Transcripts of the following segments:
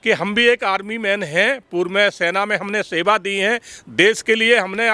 कि हम भी एक आर्मी मैन हैं, पूर्व में सेना में हमने सेवा दी है, देश के लिए हमने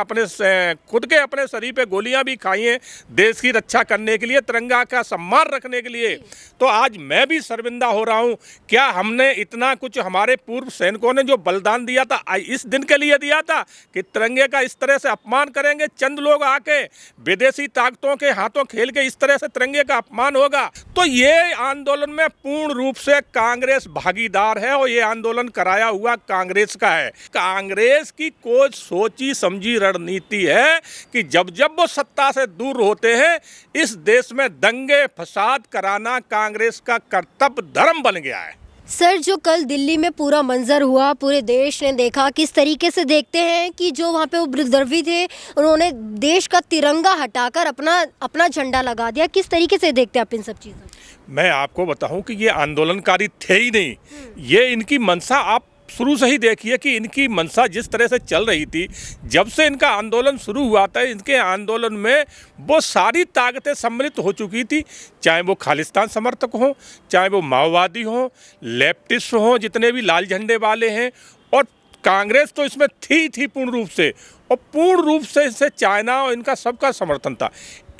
खुद के अपने शरीर पे गोलियां भी खाई हैं देश की रक्षा करने के लिए, तिरंगा का सम्मान रखने के लिए। तो आज मैं भी शर्मिंदा हो रहा हूं, क्या हमने इतना कुछ हमारे पूर्व सैनिकों ने जो बलिदान दिया था इस दिन के लिए दिया था कि तिरंगे का इस तरह से अपमान करेंगे, चंद लोग आके विदेशी ताकतों के हाथों खेल के इस तरह से तिरंगे का अपमान होगा। तो ये आंदोलन में पूर्ण रूप से कांग्रेस भागीदार है और ये आंदोलन कराया हुआ कांग्रेस का है। कांग्रेस की कोई सोची समझी रणनीति है कि जब जब वो सत्ता से दूर होते हैं इस देश में दंगे फसाद कराना कांग्रेस का कर्तव्य धर्म बन गया है। सर, जो कल दिल्ली में पूरा मंजर हुआ, पूरे देश ने देखा, किस तरीके से देखते हैं कि जो वहाँ पे उपद्रवी थे उन्होंने देश का तिरंगा हटाकर अपना झंडा लगा दिया, किस तरीके से देखते हैं आप इन सब चीज़ों? मैं आपको बताऊं कि ये आंदोलनकारी थे ही नहीं, ये इनकी मंशा आप शुरू से ही देखिए कि इनकी मंशा जिस तरह से चल रही थी, जब से इनका आंदोलन शुरू हुआ था, इनके आंदोलन में वो सारी ताकतें सम्मिलित हो चुकी थी, चाहे वो खालिस्तान समर्थक हों, चाहे वो माओवादी हों, लेफ्टिस्ट हों, जितने भी लाल झंडे वाले हैं, और कांग्रेस तो इसमें थी पूर्ण रूप से, और पूर्ण रूप से इससे चाइना और इनका सबका समर्थन था।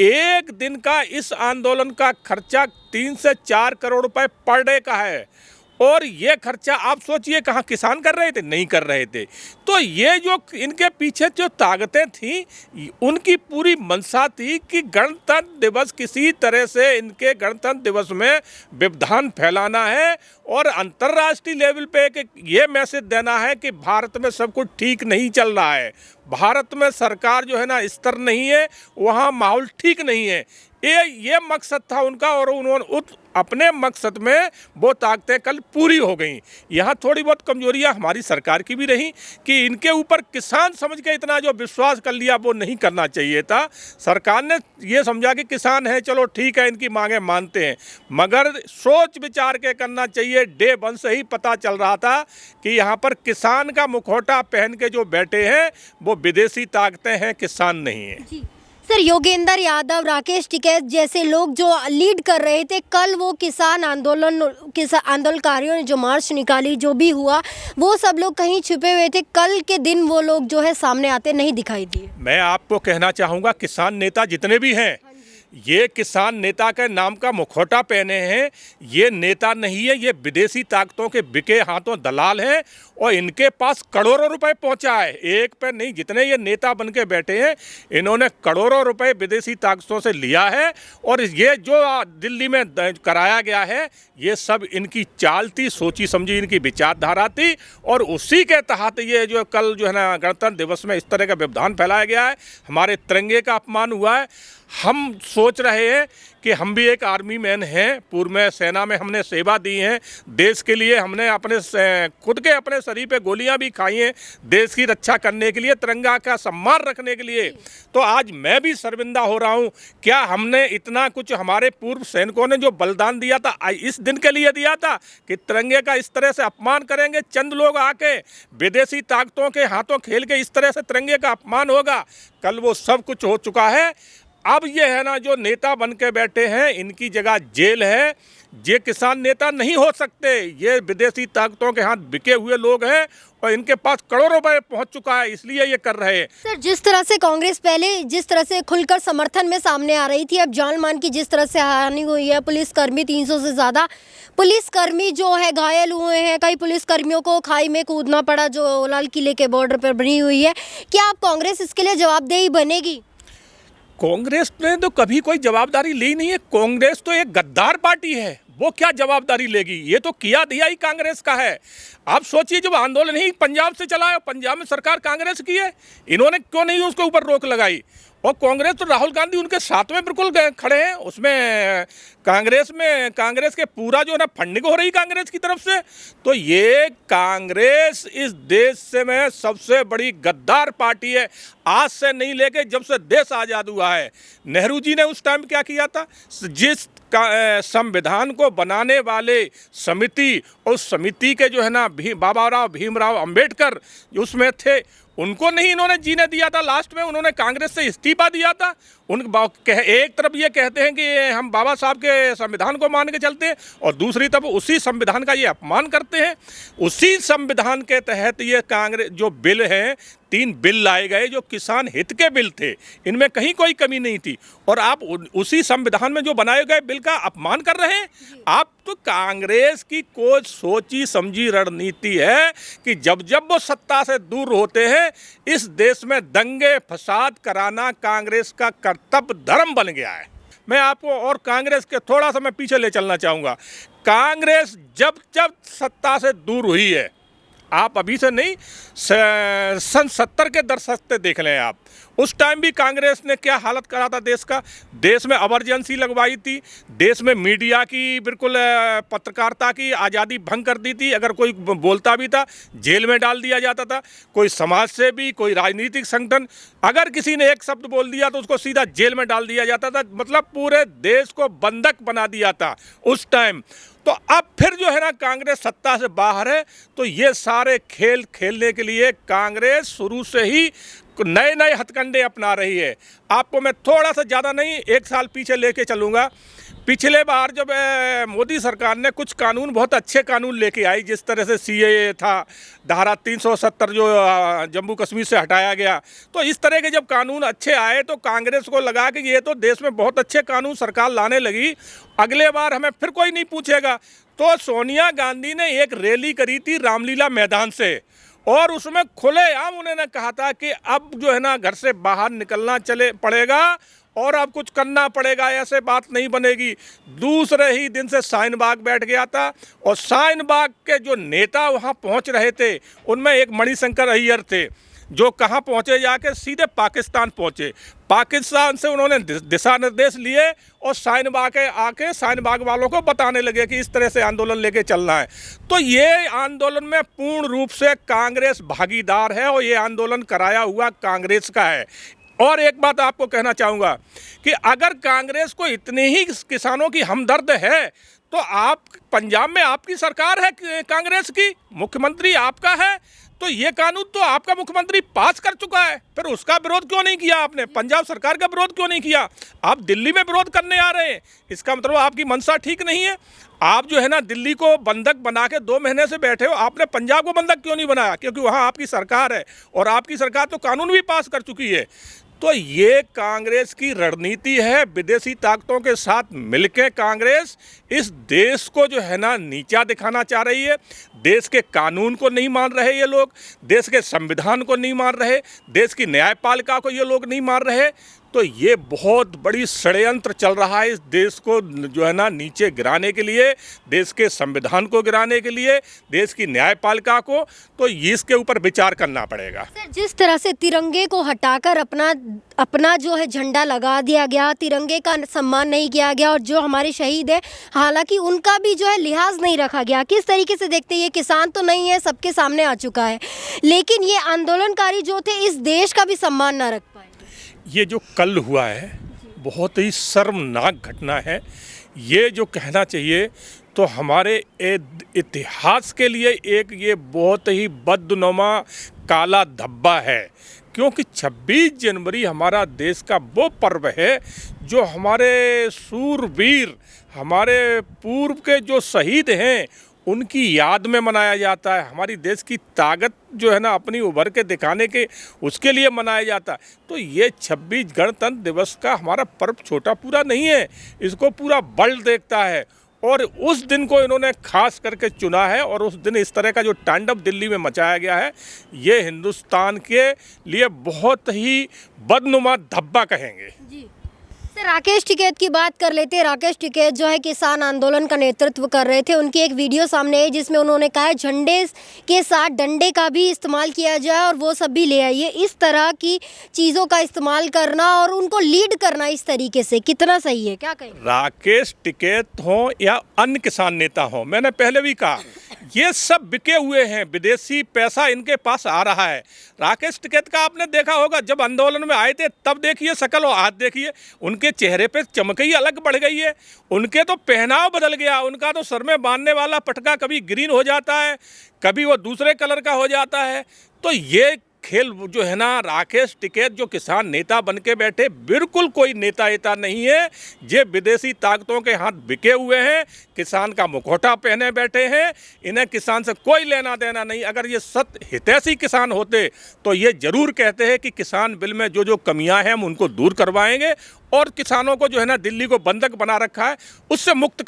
एक दिन का इस आंदोलन का खर्चा 3 से 4 करोड़ रुपए पर डे का है, और ये खर्चा आप सोचिए कहाँ किसान कर रहे थे? नहीं कर रहे थे। तो ये जो इनके पीछे जो ताकतें थी उनकी पूरी मंशा थी कि गणतंत्र दिवस किसी तरह से इनके गणतंत्र दिवस में व्यवधान फैलाना है और अंतर्राष्ट्रीय लेवल पे एक ये मैसेज देना है कि भारत में सब कुछ ठीक नहीं चल रहा है, भारत में सरकार जो है ना स्थिर नहीं है, वहाँ माहौल ठीक नहीं है। ये मकसद था उनका, और उन्होंने अपने मकसद में वो ताकतें कल पूरी हो गई। यहाँ थोड़ी बहुत कमजोरियाँ हमारी सरकार की भी रही कि इनके ऊपर किसान समझ के इतना जो विश्वास कर लिया वो नहीं करना चाहिए था। सरकार ने ये समझा कि किसान है, चलो ठीक है, इनकी मांगें मानते हैं, मगर सोच विचार के करना चाहिए। डे 1 से ही पता चल रहा था कि यहाँ पर किसान का मुखौटा पहन के जो बैठे हैं वो विदेशी ताकतें हैं, किसान नहीं है। सर, योगेंद्र यादव, राकेश टिकैत जैसे लोग जो लीड कर रहे थे कल, वो किसान आंदोलनकारियों ने जो मार्च निकाली, जो भी हुआ, वो सब लोग कहीं छुपे हुए थे। कल के दिन वो लोग जो है सामने आते नहीं दिखाई दिए। मैं आपको कहना चाहूँगा, किसान नेता जितने भी हैं, ये किसान नेता के नाम का मुखौटा पहने हैं, ये नेता नहीं है, ये विदेशी ताकतों के बिके हाथों दलाल हैं, और इनके पास करोड़ों रुपए पहुंचा है। एक पे नहीं, जितने ये नेता बन के बैठे हैं इन्होंने करोड़ों रुपए विदेशी ताकतों से लिया है, और ये जो दिल्ली में कराया गया है ये सब इनकी चाल थी, सोची समझी इनकी विचारधारा थी, और उसी के तहत ये जो कल जो है ना गणतंत्र दिवस में इस तरह का व्यवधान फैलाया गया है, हमारे तिरंगे का अपमान हुआ है। हम सोच रहे हैं कि हम भी एक आर्मी मैन हैं, पूर्व में सेना में हमने सेवा दी है, देश के लिए हमने खुद के अपने शरीर पे गोलियां भी खाई हैं देश की रक्षा करने के लिए, तिरंगा का सम्मान रखने के लिए। तो आज मैं भी शर्मिंदा हो रहा हूं, क्या हमने इतना कुछ हमारे पूर्व सैनिकों ने जो बलिदान दिया था इस दिन के लिए दिया था कि तिरंगे का इस तरह से अपमान करेंगे, चंद लोग आके विदेशी ताकतों के हाथों खेल के इस तरह से तिरंगे का अपमान होगा? कल वो सब कुछ हो चुका है। अब ये है ना, जो नेता बन के बैठे हैं इनकी जगह जेल है। ये किसान नेता नहीं हो सकते, ये विदेशी ताकतों के हाथ बिके हुए लोग हैं और इनके पास करोड़ों रुपए पहुंच चुका है, इसलिए ये कर रहे हैं। सर, जिस तरह से कांग्रेस पहले जिस तरह से खुलकर समर्थन में सामने आ रही थी, अब जान मान की जिस तरह से हानि हुई है, पुलिसकर्मी 300 से ज़्यादा पुलिसकर्मी जो है घायल हुए हैं, कई पुलिसकर्मियों को खाई में कूदना पड़ा जो लाल किले के बॉर्डर पर बनी हुई है, क्या आप कांग्रेस इसके लिए जवाबदेही बनेगी? कांग्रेस ने तो कभी कोई जवाबदारी ली नहीं है। कांग्रेस तो एक गद्दार पार्टी है, वो क्या जवाबदारी लेगी? ये तो किया दिया ही कांग्रेस का है। आप सोचिए, जब आंदोलन ही पंजाब से चला है, पंजाब में सरकार कांग्रेस की है, इन्होंने क्यों नहीं उसके ऊपर रोक लगाई? और कांग्रेस तो राहुल गांधी उनके साथ में बिल्कुल खड़े हैं, उसमें कांग्रेस के पूरा जो है ना फंडिंग हो रही कांग्रेस की तरफ से। तो ये कांग्रेस इस देश से में सबसे बड़ी गद्दार पार्टी है। आज से नहीं लेके जब से देश आज़ाद हुआ है, नेहरू जी ने उस टाइम क्या किया था, जिस संविधान को बनाने वाले समिति, और समिति के जो है ना बाबा राव भीमराव अंबेडकर उसमें थे, उनको नहीं इन्होंने जीने दिया था। लास्ट में उन्होंने कांग्रेस से इस्तीफा दिया था। एक तरफ ये कहते हैं कि हम बाबा साहब के संविधान को मान के चलते हैं और दूसरी तरफ उसी संविधान का ये अपमान करते हैं। उसी संविधान के तहत ये कांग्रेस जो बिल हैं, 3 बिल लाए गए जो किसान हित के बिल थे, इनमें कहीं कोई कमी नहीं थी, और आप उसी संविधान में जो बनाए गए बिल का अपमान कर रहे हैं। आप तो कांग्रेस की कोई सोची समझी रणनीति है कि जब जब वो सत्ता से दूर होते हैं, इस देश में दंगे फसाद कराना कांग्रेस का कर्तव्य धर्म बन गया है। मैं आपको और कांग्रेस के थोड़ा सा मैं पीछे ले चलना चाहूँगा। कांग्रेस जब जब सत्ता से दूर हुई है, आप अभी से नहीं, सन 70 के दशक से देख लें आप, उस टाइम भी कांग्रेस ने क्या हालत करा था देश का। देश में इमरजेंसी लगवाई थी, देश में मीडिया की बिल्कुल पत्रकारिता की आज़ादी भंग कर दी थी। अगर कोई बोलता भी था जेल में डाल दिया जाता था। कोई समाज सेवी, कोई राजनीतिक संगठन, अगर किसी ने एक शब्द बोल दिया तो उसको सीधा जेल में डाल दिया जाता था। मतलब पूरे देश को बंधक बना दिया था उस टाइम। तो अब फिर जो है ना कांग्रेस सत्ता से बाहर है, तो ये सारे खेल खेलने के लिए कांग्रेस शुरू से ही नए नए हथकंडे अपना रही है। आपको मैं थोड़ा सा ज़्यादा नहीं, 1 साल पीछे लेके चलूँगा। पिछले बार जब मोदी सरकार ने कुछ कानून, बहुत अच्छे कानून लेके आई, जिस तरह से CAA था, धारा 370 जो जम्मू कश्मीर से हटाया गया, तो इस तरह के जब कानून अच्छे आए तो कांग्रेस को लगा कि ये तो देश में बहुत अच्छे कानून सरकार लाने लगी, अगले बार हमें फिर कोई नहीं पूछेगा। तो सोनिया गांधी ने एक रैली करी थी रामलीला मैदान से, और उसमें खुलेआम उन्होंने कहा था कि अब जो है ना घर से बाहर निकलना पड़ेगा और अब कुछ करना पड़ेगा, ऐसे बात नहीं बनेगी। दूसरे ही दिन से शाहीन बाग बैठ गया था, और शाहीन बाग के जो नेता वहाँ पहुँच रहे थे उनमें एक मणिशंकर अय्यर थे, जो कहाँ पहुँचे, जाके सीधे पाकिस्तान पहुँचे। पाकिस्तान से उन्होंने दिशा निर्देश लिए और शाहीन बाग आके शाहीन बाग वालों को बताने लगे कि इस तरह से आंदोलन लेके चलना है। तो ये आंदोलन में पूर्ण रूप से कांग्रेस भागीदार है और ये आंदोलन कराया हुआ कांग्रेस का है। और एक बात आपको कहना चाहूँगा कि अगर कांग्रेस को इतनी ही किसानों की हमदर्द है, तो आप पंजाब में आपकी सरकार है कांग्रेस की, मुख्यमंत्री आपका है, तो ये कानून तो आपका मुख्यमंत्री पास कर चुका है, फिर उसका विरोध क्यों नहीं किया आपने? पंजाब सरकार का विरोध क्यों नहीं किया? आप दिल्ली में विरोध करने आ रहे हैं, इसका मतलब आपकी मंशा ठीक नहीं है। आप जो है ना दिल्ली को बंधक बना के 2 महीने से बैठे हो, आपने पंजाब को बंधक क्यों नहीं बनाया? क्योंकि वहाँ आपकी सरकार है और आपकी सरकार तो कानून भी पास कर चुकी है। तो ये कांग्रेस की रणनीति है। विदेशी ताकतों के साथ मिलकर कांग्रेस इस देश को जो है ना नीचा दिखाना चाह रही है। देश के कानून को नहीं मान रहे ये लोग, देश के संविधान को नहीं मान रहे, देश की न्यायपालिका को ये लोग नहीं मान रहे। तो ये बहुत बड़ी षड्यंत्र चल रहा है इस देश को जो है ना नीचे गिराने के लिए, देश के संविधान को गिराने के लिए, देश की न्यायपालिका को। तो इसके ऊपर विचार करना पड़ेगा। सर, जिस तरह से तिरंगे को हटाकर अपना जो है झंडा लगा दिया गया, तिरंगे का सम्मान नहीं किया गया, और जो हमारे शहीद है हालांकि उनका भी जो है लिहाज नहीं रखा गया। किस तरीके से देखते हैं? ये किसान तो नहीं है, सबके सामने आ चुका है, लेकिन ये आंदोलनकारी जो थे इस देश का भी सम्मान ना रख पाए। ये जो कल हुआ है बहुत ही शर्मनाक घटना है। ये जो कहना चाहिए तो हमारे इतिहास के लिए एक ये बहुत ही बदनुमा काला धब्बा है, क्योंकि 26 जनवरी हमारा देश का वो पर्व है जो हमारे सूरवीर, हमारे पूर्व के जो शहीद हैं उनकी याद में मनाया जाता है। हमारी देश की ताकत जो है ना अपनी उभर के दिखाने के उसके लिए मनाया जाता है। तो ये 26 गणतंत्र दिवस का हमारा पर्व छोटा पूरा नहीं है, इसको पूरा वर्ल्ड देखता है। और उस दिन को इन्होंने खास करके चुना है, और उस दिन इस तरह का जो तांडव दिल्ली में मचाया गया है, ये हिंदुस्तान के लिए बहुत ही बदनुमा धब्बा कहेंगे। जी सर, राकेश टिकैत की बात कर लेते हैं। राकेश टिकैत जो है किसान आंदोलन का नेतृत्व कर रहे थे। उनकी एक वीडियो सामने आई जिसमें उन्होंने कहा है झंडे के साथ डंडे का भी इस्तेमाल किया जाए और वो सब भी ले आइए। इस तरह की चीज़ों का इस्तेमाल करना और उनको लीड करना इस तरीके से कितना सही है, क्या कहें? राकेश टिकैत हों या अन्य किसान नेता हों, मैंने पहले भी कहा ये सब बिके हुए हैं, विदेशी पैसा इनके पास आ रहा है। राकेश टिकैत का आपने देखा होगा, जब आंदोलन में आए थे तब देखिए शक्ल और हाथ देखिए, उनके चेहरे पे चमक ही अलग बढ़ गई है। उनके तो पहनाव बदल गया, उनका तो सर में बांधने वाला पटका कभी ग्रीन हो जाता है, कभी वो दूसरे कलर का हो जाता है। तो ये खेल जो है ना, राकेश टिकैत जो किसान नेता बन के बैठे, बिल्कुल कोई नेता एता नहीं है। ये विदेशी ताकतों के हाथ बिके हुए हैं, किसान का मुखौटा पहने बैठे हैं। इन्हें किसान से कोई लेना देना नहीं। अगर ये सत्य हितैषी किसान होते तो ये जरूर कहते हैं कि किसान बिल में जो जो कमियां हैं हम उनको दूर करवाएंगे और किसानों को जो है ना, दिल्ली को बंधक बना रखा है उससे मुक्त